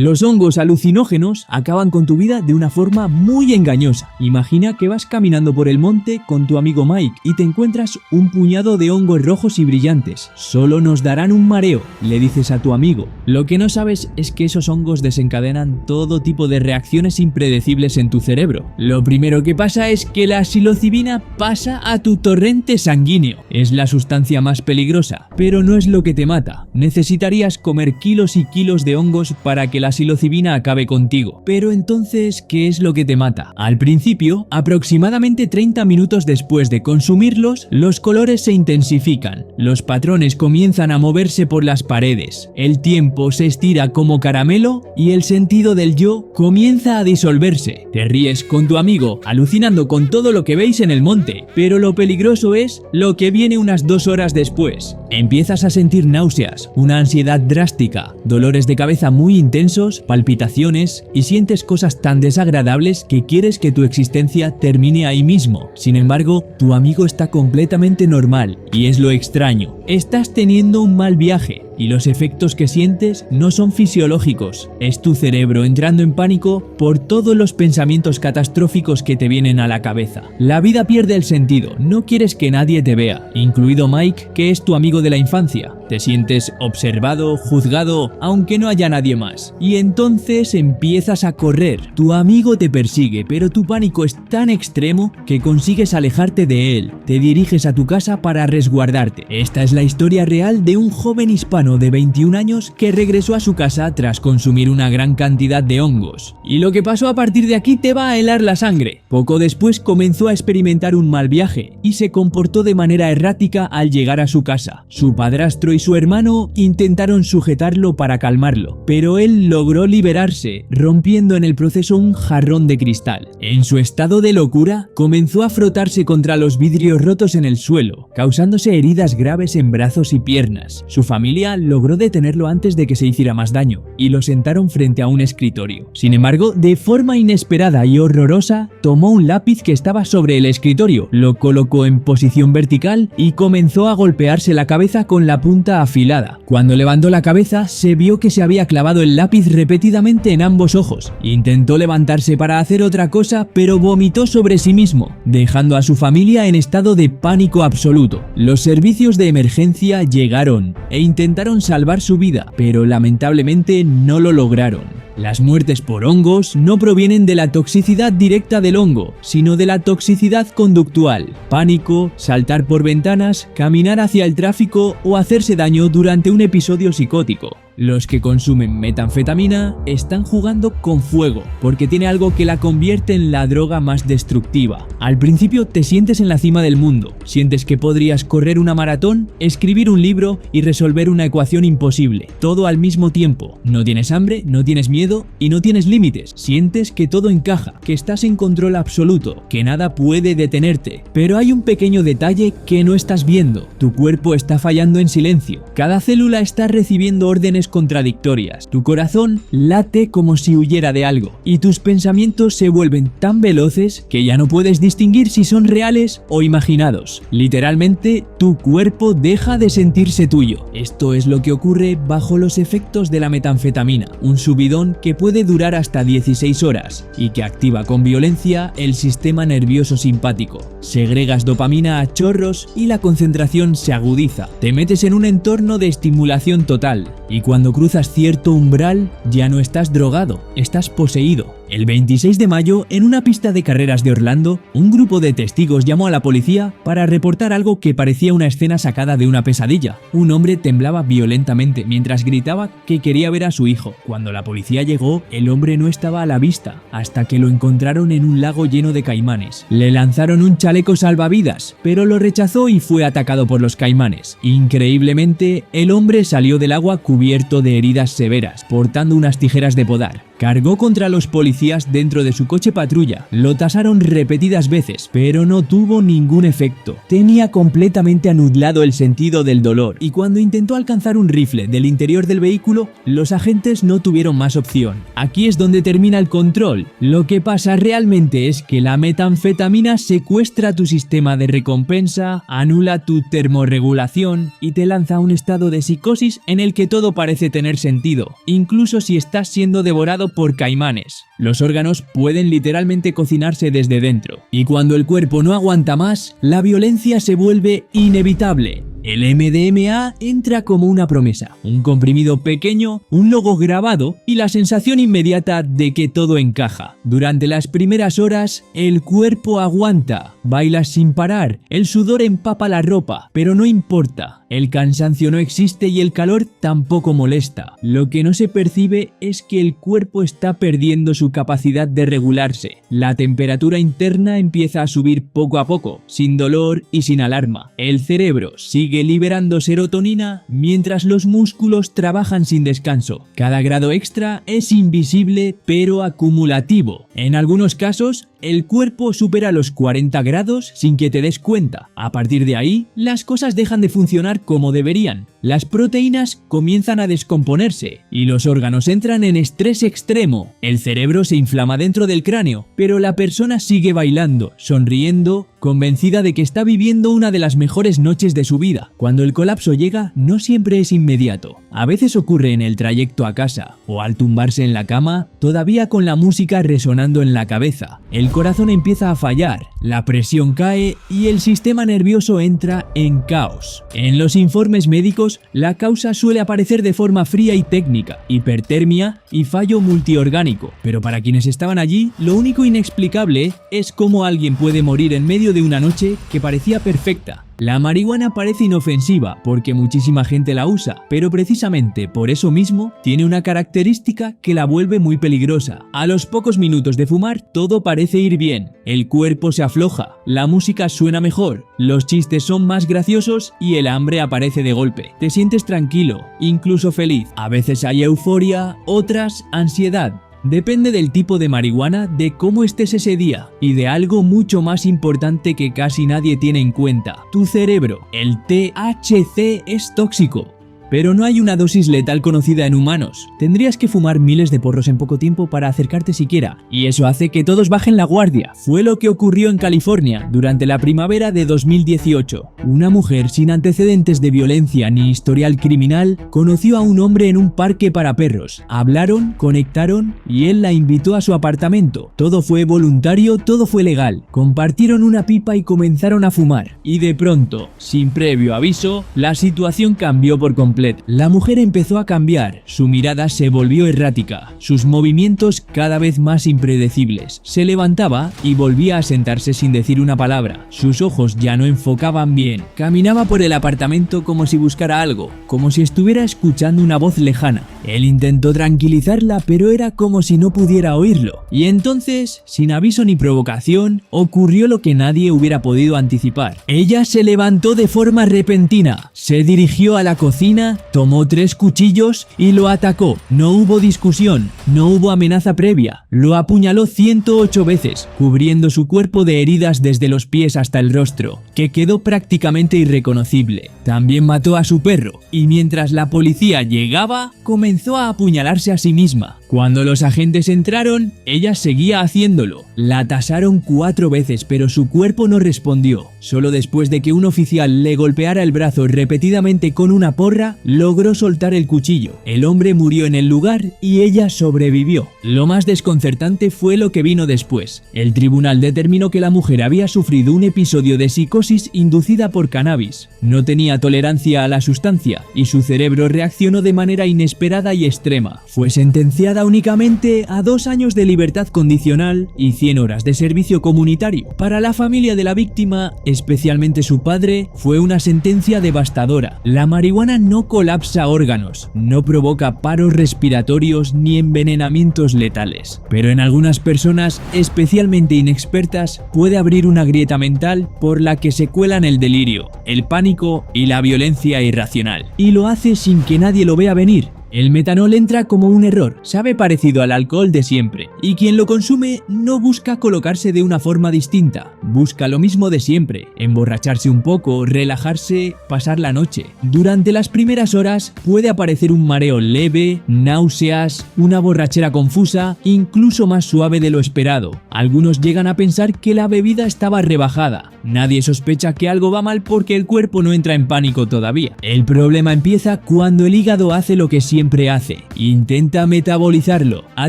Los hongos alucinógenos acaban con tu vida de una forma muy engañosa. Imagina que vas caminando por el monte con tu amigo Mike y te encuentras un puñado de hongos rojos y brillantes. Solo nos darán un mareo, le dices a tu amigo. Lo que no sabes es que esos hongos desencadenan todo tipo de reacciones impredecibles en tu cerebro. Lo primero que pasa es que la psilocibina pasa a tu torrente sanguíneo. Es la sustancia más peligrosa, pero no es lo que te mata. Necesitarías comer kilos y kilos de hongos para que la psilocibina acabe contigo. Pero entonces, ¿qué es lo que te mata? Al principio, aproximadamente 30 minutos después de consumirlos, los colores se intensifican, los patrones comienzan a moverse por las paredes, el tiempo se estira como caramelo y el sentido del yo comienza a disolverse. Te ríes con tu amigo, alucinando con todo lo que veis en el monte, pero lo peligroso es lo que viene unas 2 horas después. Empiezas a sentir náuseas, una ansiedad drástica, dolores de cabeza muy intensos, palpitaciones y sientes cosas tan desagradables que quieres que tu existencia termine ahí mismo. Sin embargo, tu amigo está completamente normal y es lo extraño. Estás teniendo un mal viaje y los efectos que sientes no son fisiológicos. Es tu cerebro entrando en pánico por todos los pensamientos catastróficos que te vienen a la cabeza. La vida pierde el sentido, no quieres que nadie te vea, incluido Mike, que es tu amigo de la infancia. Te sientes observado, juzgado, aunque no haya nadie más. Y entonces empiezas a correr. Tu amigo te persigue, pero tu pánico es tan extremo que consigues alejarte de él. Te diriges a tu casa para resguardarte. Esta es la historia real de un joven hispano de 21 años que regresó a su casa tras consumir una gran cantidad de hongos. Y lo que pasó a partir de aquí te va a helar la sangre. Poco después comenzó a experimentar un mal viaje y se comportó de manera errática al llegar a su casa. Su padrastro y su hermano intentaron sujetarlo para calmarlo, pero él logró liberarse, rompiendo en el proceso un jarrón de cristal. En su estado de locura, comenzó a frotarse contra los vidrios rotos en el suelo, causándose heridas graves en brazos y piernas. Su familia logró detenerlo antes de que se hiciera más daño, y lo sentaron frente a un escritorio. Sin embargo, de forma inesperada y horrorosa, tomó un lápiz que estaba sobre el escritorio, lo colocó en posición vertical y comenzó a golpearse la cabeza con la punta afilada. Cuando levantó la cabeza, se vio que se había clavado el lápiz repetidamente en ambos ojos. Intentó levantarse para hacer otra cosa, pero vomitó sobre sí mismo, dejando a su familia en estado de pánico absoluto. Los servicios de emergencia llegaron e intentaron salvar su vida, pero lamentablemente no lo lograron. Las muertes por hongos no provienen de la toxicidad directa del hongo, sino de la toxicidad conductual. Pánico, saltar por ventanas, caminar hacia el tráfico o hacerse daño durante un episodio psicótico. Los que consumen metanfetamina están jugando con fuego, porque tiene algo que la convierte en la droga más destructiva. Al principio te sientes en la cima del mundo, sientes que podrías correr una maratón, escribir un libro y resolver una ecuación imposible, todo al mismo tiempo. No tienes hambre, no tienes miedo y no tienes límites. Sientes que todo encaja, que estás en control absoluto, que nada puede detenerte. Pero hay un pequeño detalle que no estás viendo. Tu cuerpo está fallando en silencio. Cada célula está recibiendo órdenes contradictorias. Tu corazón late como si huyera de algo y tus pensamientos se vuelven tan veloces que ya no puedes distinguir si son reales o imaginados. Literalmente, tu cuerpo deja de sentirse tuyo. Esto es lo que ocurre bajo los efectos de la metanfetamina, un subidón que puede durar hasta 16 horas y que activa con violencia el sistema nervioso simpático. Segregas dopamina a chorros y la concentración se agudiza. Te metes en un entorno de estimulación total y cuando cruzas cierto umbral ya no estás drogado, estás poseído. El 26 de mayo, en una pista de carreras de Orlando, un grupo de testigos llamó a la policía para reportar algo que parecía una escena sacada de una pesadilla. Un hombre temblaba violentamente mientras gritaba que quería ver a su hijo. Cuando la policía llegó, el hombre no estaba a la vista, hasta que lo encontraron en un lago lleno de caimanes. Le lanzaron un chaleco salvavidas, pero lo rechazó y fue atacado por los caimanes. Increíblemente, el hombre salió del agua cubierto de heridas severas, portando unas tijeras de podar. Cargó contra los policías dentro de su coche patrulla, lo tasaron repetidas veces, pero no tuvo ningún efecto. Tenía completamente anulado el sentido del dolor, y cuando intentó alcanzar un rifle del interior del vehículo, los agentes no tuvieron más opción. Aquí es donde termina el control. Lo que pasa realmente es que la metanfetamina secuestra tu sistema de recompensa, anula tu termorregulación y te lanza a un estado de psicosis en el que todo parece tener sentido, incluso si estás siendo devorado por caimanes. Los órganos pueden literalmente cocinarse desde dentro, y cuando el cuerpo no aguanta más, la violencia se vuelve inevitable. El MDMA entra como una promesa, un comprimido pequeño, un logo grabado y la sensación inmediata de que todo encaja. Durante las primeras horas, el cuerpo aguanta, bailas sin parar, el sudor empapa la ropa, pero no importa. El cansancio no existe y el calor tampoco molesta. Lo que no se percibe es que el cuerpo está perdiendo su capacidad de regularse. La temperatura interna empieza a subir poco a poco, sin dolor y sin alarma. El cerebro sigue liberando serotonina mientras los músculos trabajan sin descanso. Cada grado extra es invisible pero acumulativo. En algunos casos, el cuerpo supera los 40 grados sin que te des cuenta. A partir de ahí, las cosas dejan de funcionar como deberían. Las proteínas comienzan a descomponerse y los órganos entran en estrés extremo. El cerebro se inflama dentro del cráneo, pero la persona sigue bailando, sonriendo, convencida de que está viviendo una de las mejores noches de su vida. Cuando el colapso llega, no siempre es inmediato. A veces ocurre en el trayecto a casa o al tumbarse en la cama, todavía con la música resonando en la cabeza. El corazón empieza a fallar, la presión cae y el sistema nervioso entra en caos. En los informes médicos, la causa suele aparecer de forma fría y técnica: hipertermia y fallo multiorgánico. Pero para quienes estaban allí, lo único inexplicable es cómo alguien puede morir en medio de una noche que parecía perfecta. La marihuana parece inofensiva porque muchísima gente la usa, pero precisamente por eso mismo tiene una característica que la vuelve muy peligrosa. A los pocos minutos de fumar todo parece ir bien, el cuerpo se afloja, la música suena mejor, los chistes son más graciosos y el hambre aparece de golpe. Te sientes tranquilo, incluso feliz. A veces hay euforia, otras ansiedad. Depende del tipo de marihuana, de cómo estés ese día y de algo mucho más importante que casi nadie tiene en cuenta: tu cerebro. El THC es tóxico, pero no hay una dosis letal conocida en humanos. Tendrías que fumar miles de porros en poco tiempo para acercarte siquiera, y eso hace que todos bajen la guardia. Fue lo que ocurrió en California durante la primavera de 2018. Una mujer sin antecedentes de violencia ni historial criminal conoció a un hombre en un parque para perros. Hablaron, conectaron y él la invitó a su apartamento. Todo fue voluntario, todo fue legal. Compartieron una pipa y comenzaron a fumar. Y de pronto, sin previo aviso, la situación cambió por completo. La mujer empezó a cambiar, su mirada se volvió errática, sus movimientos cada vez más impredecibles. Se levantaba y volvía a sentarse sin decir una palabra. Sus ojos ya no enfocaban bien. Caminaba por el apartamento como si buscara algo, como si estuviera escuchando una voz lejana. Él intentó tranquilizarla, pero era como si no pudiera oírlo. Y entonces, sin aviso ni provocación, ocurrió lo que nadie hubiera podido anticipar. Ella se levantó de forma repentina, se dirigió a la cocina, tomó 3 cuchillos y lo atacó. No hubo discusión, no hubo amenaza previa. Lo apuñaló 108 veces, cubriendo su cuerpo de heridas desde los pies hasta el rostro, que quedó prácticamente irreconocible. También mató a su perro, y mientras la policía llegaba, comenzó a apuñalarse a sí misma. Cuando los agentes entraron, ella seguía haciéndolo. La tasaron 4 veces, pero su cuerpo no respondió. Solo después de que un oficial le golpeara el brazo repetidamente con una porra, logró soltar el cuchillo. El hombre murió en el lugar y ella sobrevivió. Lo más desconcertante fue lo que vino después. El tribunal determinó que la mujer había sufrido un episodio de psicosis inducida por cannabis. No tenía tolerancia a la sustancia y su cerebro reaccionó de manera inesperada y extrema. Fue sentenciada únicamente a 2 años de libertad condicional y 100 horas de servicio comunitario. Para la familia de la víctima, especialmente su padre, fue una sentencia devastadora. La marihuana no colapsa órganos, no provoca paros respiratorios ni envenenamientos letales, pero en algunas personas, especialmente inexpertas, puede abrir una grieta mental por la que se cuelan el delirio, el pánico y la violencia irracional. Y lo hace sin que nadie lo vea venir. El metanol entra como un error, sabe parecido al alcohol de siempre, y quien lo consume no busca colocarse de una forma distinta, busca lo mismo de siempre, emborracharse un poco, relajarse, pasar la noche. Durante las primeras horas puede aparecer un mareo leve, náuseas, una borrachera confusa, incluso más suave de lo esperado. Algunos llegan a pensar que la bebida estaba rebajada. Nadie sospecha que algo va mal porque el cuerpo no entra en pánico todavía. El problema empieza cuando el hígado hace lo que siempre hace, intenta metabolizarlo. A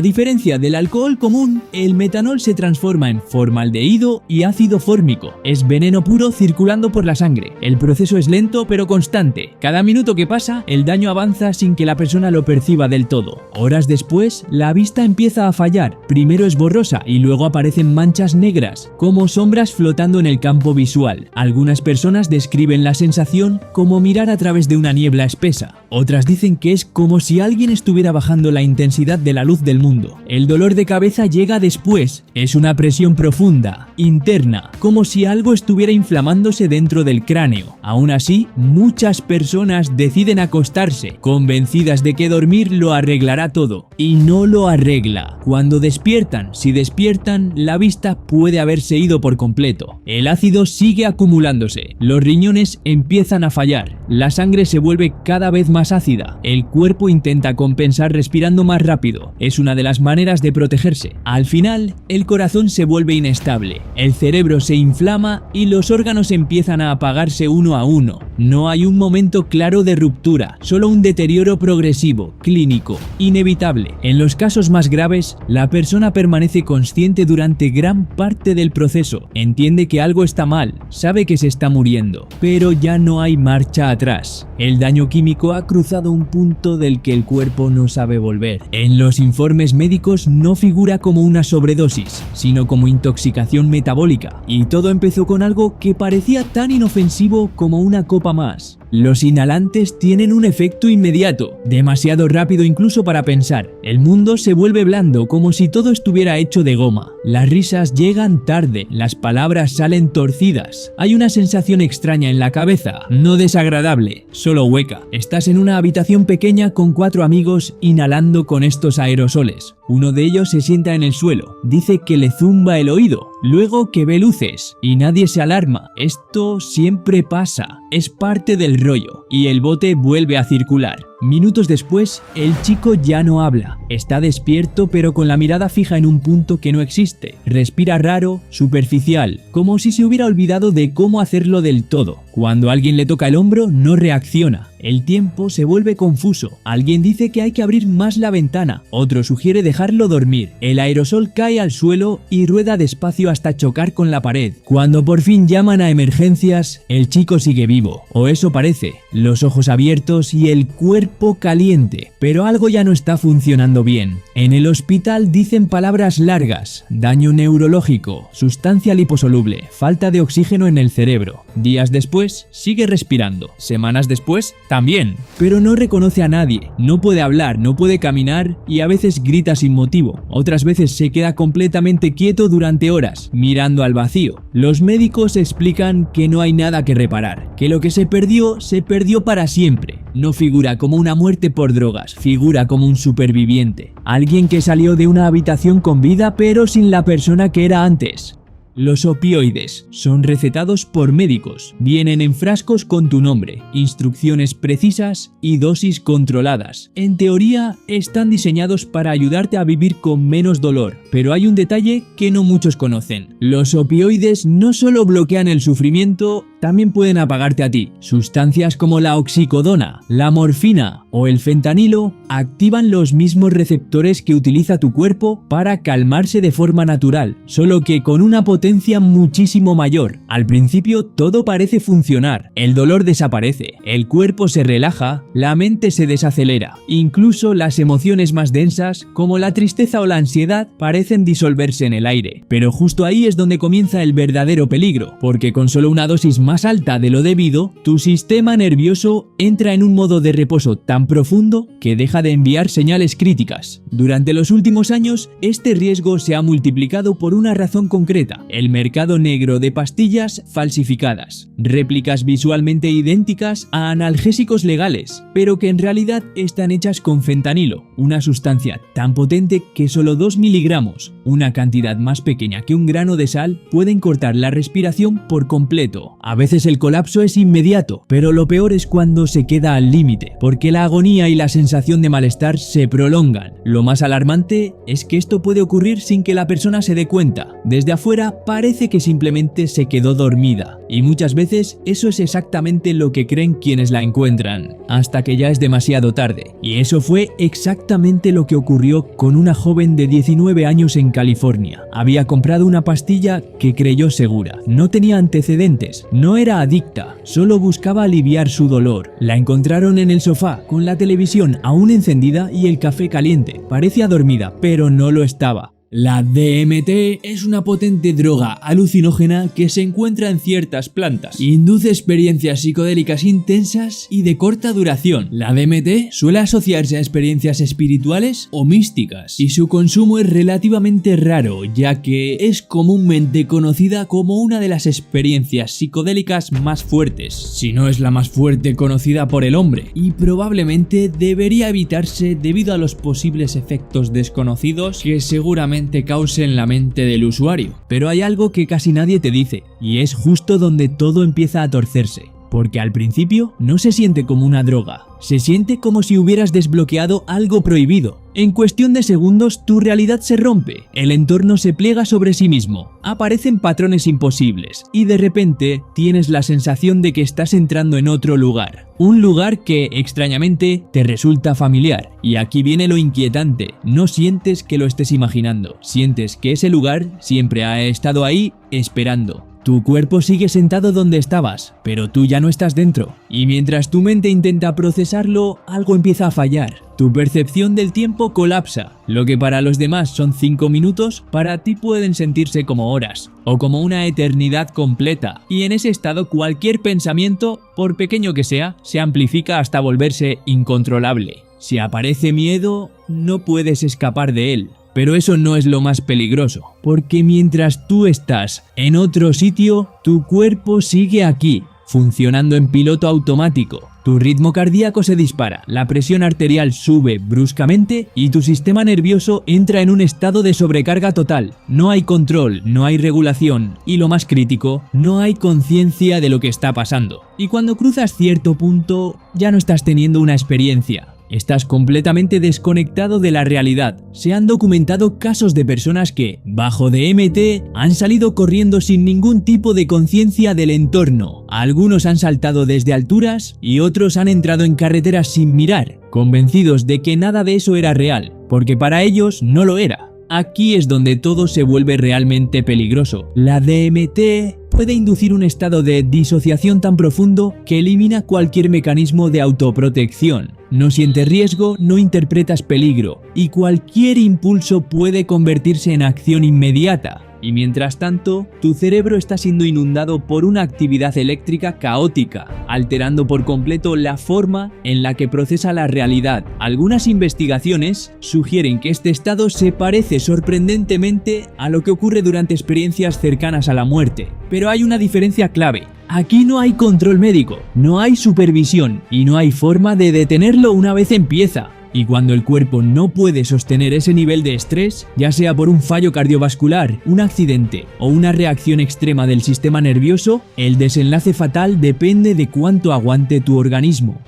diferencia del alcohol común, el metanol se transforma en formaldehído y ácido fórmico. Es veneno puro circulando por la sangre. El proceso es lento pero constante. Cada minuto que pasa, el daño avanza sin que la persona lo perciba del todo. Horas después, la vista empieza a fallar. Primero es borrosa y luego aparecen manchas negras, como sombras flotando en el campo visual. Algunas personas describen la sensación como mirar a través de una niebla espesa. Otras dicen que es como si alguien estuviera bajando la intensidad de la luz del mundo. El dolor de cabeza llega después. Es una presión profunda, interna, como si algo estuviera inflamándose dentro del cráneo. Aún así, muchas personas deciden acostarse, convencidas de que dormir lo arreglará todo. Y no lo arregla. Cuando despiertan, si despiertan, la vista puede haberse ido por completo. El ácido sigue acumulándose. Los riñones empiezan a fallar. La sangre se vuelve cada vez más ácida. El cuerpo intenta compensar respirando más rápido. Es una de las maneras de protegerse. Al final, el corazón se vuelve inestable. El cerebro se inflama y los órganos empiezan a apagarse uno a uno. No hay un momento claro de ruptura, solo un deterioro progresivo, clínico, inevitable. En los casos más graves, la persona permanece consciente durante gran parte del proceso. Entiende que algo está mal, sabe que se está muriendo, pero ya no hay marcha atrás. El daño químico ha cruzado un punto del que el cuerpo no sabe volver. En los informes médicos no figura como una sobredosis, sino como intoxicación metabólica. Y todo empezó con algo que parecía tan inofensivo como una copa más. Los inhalantes tienen un efecto inmediato, demasiado rápido incluso para pensar. El mundo se vuelve blando, como si todo estuviera hecho de goma. Las risas llegan tarde, las palabras salen torcidas. Hay una sensación extraña en la cabeza, no desagradable, solo hueca. Estás en una habitación pequeña con 4 amigos inhalando con estos aerosoles. Uno de ellos se sienta en el suelo, dice que le zumba el oído, luego que ve luces y nadie se alarma. Esto siempre pasa, es parte del rollo y el bote vuelve a circular. Minutos después, el chico ya no habla. Está despierto pero con la mirada fija en un punto que no existe. Respira raro, superficial, como si se hubiera olvidado de cómo hacerlo del todo. Cuando alguien le toca el hombro, no reacciona. El tiempo se vuelve confuso. Alguien dice que hay que abrir más la ventana. Otro sugiere dejarlo dormir. El aerosol cae al suelo y rueda despacio hasta chocar con la pared. Cuando por fin llaman a emergencias, el chico sigue vivo. O eso parece. Los ojos abiertos y el cuerpo caliente. Pero algo ya no está funcionando bien. En el hospital dicen palabras largas. Daño neurológico, sustancia liposoluble, falta de oxígeno en el cerebro. Días después, sigue respirando. Semanas después, también. Pero no reconoce a nadie. No puede hablar, no puede caminar y a veces grita sin motivo. Otras veces se queda completamente quieto durante horas, mirando al vacío. Los médicos explican que no hay nada que reparar, que lo que se perdió para siempre. No figura como una muerte por drogas, figura como un superviviente. Alguien que salió de una habitación con vida pero sin la persona que era antes. Los opioides son recetados por médicos, vienen en frascos con tu nombre, instrucciones precisas y dosis controladas. En teoría están diseñados para ayudarte a vivir con menos dolor, pero hay un detalle que no muchos conocen. Los opioides no solo bloquean el sufrimiento, también pueden apagarte a ti. Sustancias como la oxicodona, la morfina o el fentanilo activan los mismos receptores que utiliza tu cuerpo para calmarse de forma natural, solo que con una potencia muchísimo mayor. Al principio todo parece funcionar, el dolor desaparece, el cuerpo se relaja, la mente se desacelera. Incluso las emociones más densas, como la tristeza o la ansiedad, parecen disolverse en el aire. Pero justo ahí es donde comienza el verdadero peligro, porque con solo una dosis más alta de lo debido, tu sistema nervioso entra en un modo de reposo tan profundo que deja de enviar señales críticas. Durante los últimos años, este riesgo se ha multiplicado por una razón concreta: el mercado negro de pastillas falsificadas, réplicas visualmente idénticas a analgésicos legales, pero que en realidad están hechas con fentanilo, una sustancia tan potente que solo 2 miligramos, una cantidad más pequeña que un grano de sal, pueden cortar la respiración por completo. A veces el colapso es inmediato, pero lo peor es cuando se queda al límite, porque la agonía y la sensación de malestar se prolongan. Lo más alarmante es que esto puede ocurrir sin que la persona se dé cuenta. Desde afuera parece que simplemente se quedó dormida, y muchas veces eso es exactamente lo que creen quienes la encuentran, hasta que ya es demasiado tarde. Y eso fue exactamente lo que ocurrió con una joven de 19 años en California. Había comprado una pastilla que creyó segura, no tenía antecedentes, no era adicta, solo buscaba aliviar su dolor. La encontraron en el sofá, con la televisión aún encendida y el café caliente. Parecía dormida, pero no lo estaba. La DMT es una potente droga alucinógena que se encuentra en ciertas plantas. Induce experiencias psicodélicas intensas y de corta duración. La DMT suele asociarse a experiencias espirituales o místicas, y su consumo es relativamente raro, ya que es comúnmente conocida como una de las experiencias psicodélicas más fuertes, si no es la más fuerte conocida por el hombre, y probablemente debería evitarse debido a los posibles efectos desconocidos que seguramente cause en la mente del usuario. Pero hay algo que casi nadie te dice, y es justo donde todo empieza a torcerse. Porque al principio no se siente como una droga, se siente como si hubieras desbloqueado algo prohibido. En cuestión de segundos tu realidad se rompe, el entorno se pliega sobre sí mismo, aparecen patrones imposibles y de repente tienes la sensación de que estás entrando en otro lugar. Un lugar que, extrañamente, te resulta familiar. Y aquí viene lo inquietante, no sientes que lo estés imaginando, sientes que ese lugar siempre ha estado ahí esperando. Tu cuerpo sigue sentado donde estabas, pero tú ya no estás dentro. Y mientras tu mente intenta procesarlo, algo empieza a fallar. Tu percepción del tiempo colapsa. Lo que para los demás son 5 minutos, para ti pueden sentirse como horas, o como una eternidad completa. Y en ese estado cualquier pensamiento, por pequeño que sea, se amplifica hasta volverse incontrolable. Si aparece miedo, no puedes escapar de él. Pero eso no es lo más peligroso, porque mientras tú estás en otro sitio, tu cuerpo sigue aquí, funcionando en piloto automático. Tu ritmo cardíaco se dispara, la presión arterial sube bruscamente y tu sistema nervioso entra en un estado de sobrecarga total. No hay control, no hay regulación y lo más crítico, no hay conciencia de lo que está pasando. Y cuando cruzas cierto punto, ya no estás teniendo una experiencia. Estás completamente desconectado de la realidad. Se han documentado casos de personas que, bajo DMT, han salido corriendo sin ningún tipo de conciencia del entorno. Algunos han saltado desde alturas y otros han entrado en carreteras sin mirar, convencidos de que nada de eso era real, porque para ellos no lo era. Aquí es donde todo se vuelve realmente peligroso. La DMT puede inducir un estado de disociación tan profundo que elimina cualquier mecanismo de autoprotección. No sientes riesgo, no interpretas peligro, y cualquier impulso puede convertirse en acción inmediata. Y mientras tanto, tu cerebro está siendo inundado por una actividad eléctrica caótica, alterando por completo la forma en la que procesa la realidad. Algunas investigaciones sugieren que este estado se parece sorprendentemente a lo que ocurre durante experiencias cercanas a la muerte. Pero hay una diferencia clave. Aquí no hay control médico, no hay supervisión y no hay forma de detenerlo una vez empieza. Y cuando el cuerpo no puede sostener ese nivel de estrés, ya sea por un fallo cardiovascular, un accidente o una reacción extrema del sistema nervioso, el desenlace fatal depende de cuánto aguante tu organismo.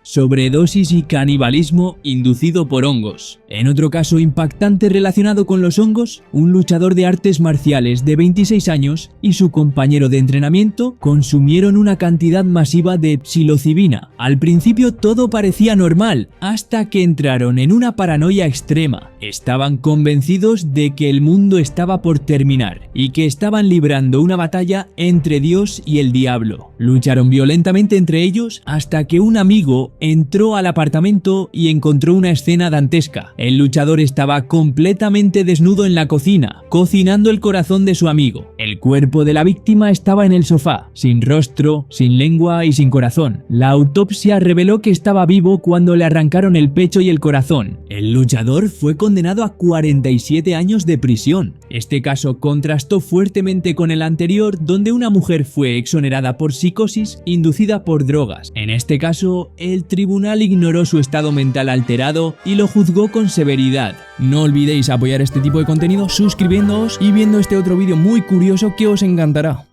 Sobredosis y canibalismo inducido por hongos. En otro caso impactante relacionado con los hongos, un luchador de artes marciales de 26 años y su compañero de entrenamiento consumieron una cantidad masiva de psilocibina. Al principio todo parecía normal, hasta que entraron en una paranoia extrema. Estaban convencidos de que el mundo estaba por terminar y que estaban librando una batalla entre Dios y el diablo. Lucharon violentamente entre ellos hasta que un amigo entró al apartamento y encontró una escena dantesca. El luchador estaba completamente desnudo en la cocina, cocinando el corazón de su amigo. El cuerpo de la víctima estaba en el sofá, sin rostro, sin lengua y sin corazón. La autopsia reveló que estaba vivo cuando le arrancaron el pecho y el corazón. El luchador fue condenado a 47 años de prisión. Este caso contrastó fuertemente con el anterior, donde una mujer fue exonerada por psicosis inducida por drogas. En este caso, el tribunal ignoró su estado mental alterado y lo juzgó con severidad. No olvidéis apoyar este tipo de contenido suscribiéndoos y viendo este otro vídeo muy curioso que os encantará.